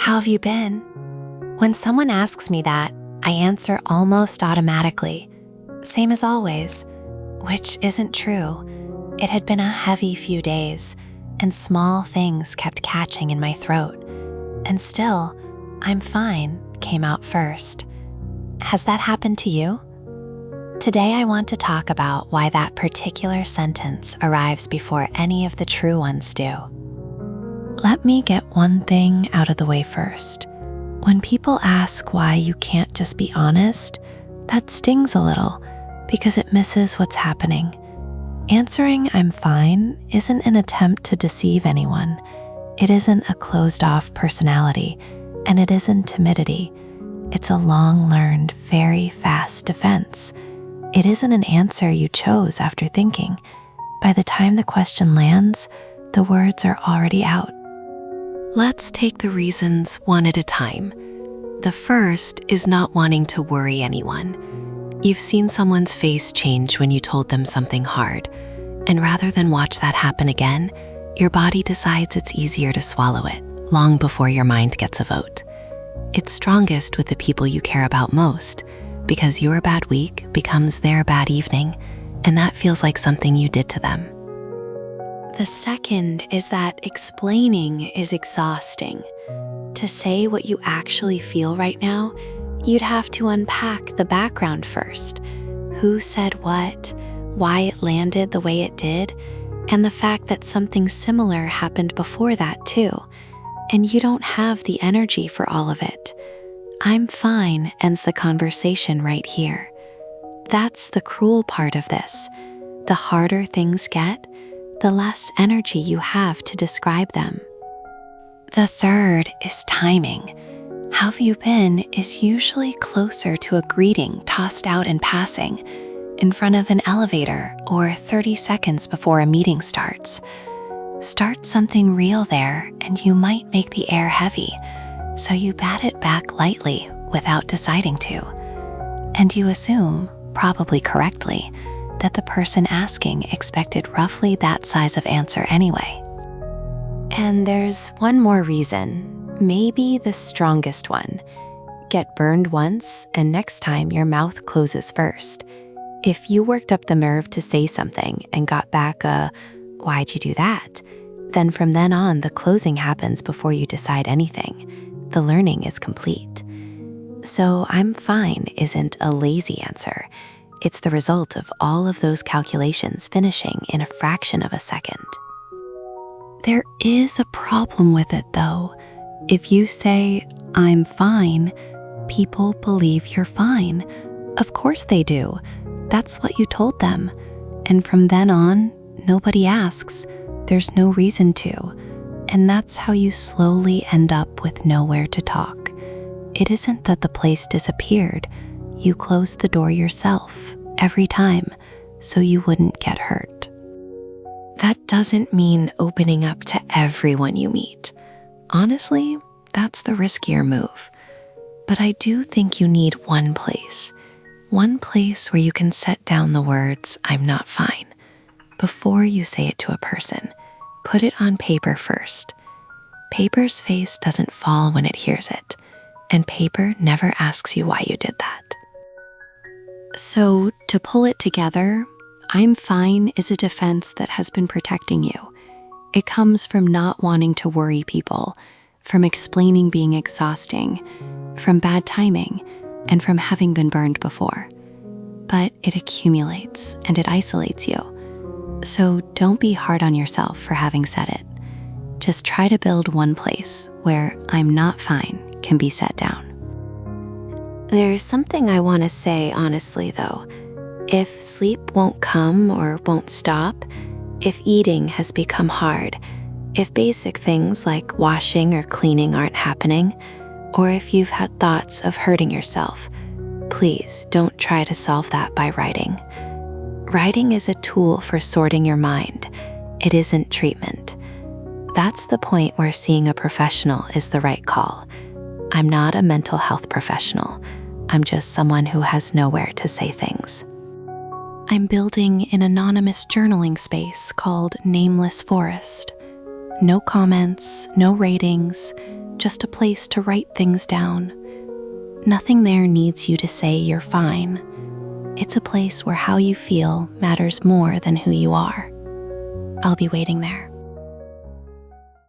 How have you been? When someone asks me that, I answer almost automatically, same as always, which isn't true. It had been a heavy few days, and small things kept catching in my throat. And still, I'm fine came out first. Has that happened to you? Today I want to talk about why that particular sentence arrives before any of the true ones do. Let me get one thing out of the way first. When people ask why you can't just be honest, that stings a little because it misses what's happening. Answering "I'm fine" isn't an attempt to deceive anyone. It isn't a closed-off personality, and it isn't timidity. It's a long-learned, very fast defense. It isn't an answer you chose after thinking. By the time the question lands, the words are already out. Let's take the reasons one at a time. The first is not wanting to worry anyone. You've seen someone's face change when you told them something hard, and rather than watch that happen again, your body decides it's easier to swallow it long before your mind gets a vote. It's strongest with the people you care about most, because your bad week becomes their bad evening, and that feels like something you did to them. The second is that explaining is exhausting. To say what you actually feel right now, you'd have to unpack the background first. Who said what, why it landed the way it did, and the fact that something similar happened before that too. And you don't have the energy for all of it. "I'm fine" ends the conversation right here. That's the cruel part of this. The harder things get, the less energy you have to describe them. The third is timing. "How have you been" is usually closer to a greeting tossed out in passing, in front of an elevator or 30 seconds before a meeting starts. Start something real there and you might make the air heavy, so you bat it back lightly without deciding to. And you assume, probably correctly, that the person asking expected roughly that size of answer anyway. And there's one more reason, maybe the strongest one. Get burned once, and next time your mouth closes first. If you worked up the nerve to say something and got back a "why'd you do that?" then from then on the closing happens before you decide anything. The learning is complete. So "I'm fine" isn't a lazy answer. It's the result of all of those calculations finishing in a fraction of a second. There is a problem with it though. If you say "I'm fine," people believe you're fine. Of course they do. That's what you told them. And from then on, nobody asks. There's no reason to. And that's how you slowly end up with nowhere to talk. It isn't that the place disappeared. You closed the door yourself every time so you wouldn't get hurt. That doesn't mean opening up to everyone you meet. Honestly, that's the riskier move. But I do think you need one place where you can set down the words "I'm not fine" before you say it to a person. Put it on paper first. Paper's face doesn't fall when it hears it, and paper never asks you why you did that. So, to pull it together, "I'm fine" is a defense that has been protecting you. It comes from not wanting to worry people, from explaining being exhausting, from bad timing, and from having been burned before. But it accumulates and it isolates you. So don't be hard on yourself for having said it. Just try to build one place where "I'm not fine" can be set down. There's something I want to say honestly though. If sleep won't come or won't stop, if eating has become hard, if basic things like washing or cleaning aren't happening, or if you've had thoughts of hurting yourself, please don't try to solve that by writing. Writing is a tool for sorting your mind. It isn't treatment. That's the point where seeing a professional is the right call. I'm not a mental health professional. I'm just someone who has nowhere to say things. I'm building an anonymous journaling space called Nameless Forest. No comments, no ratings, just a place to write things down. Nothing there needs you to say you're fine. It's a place where how you feel matters more than who you are. I'll be waiting there.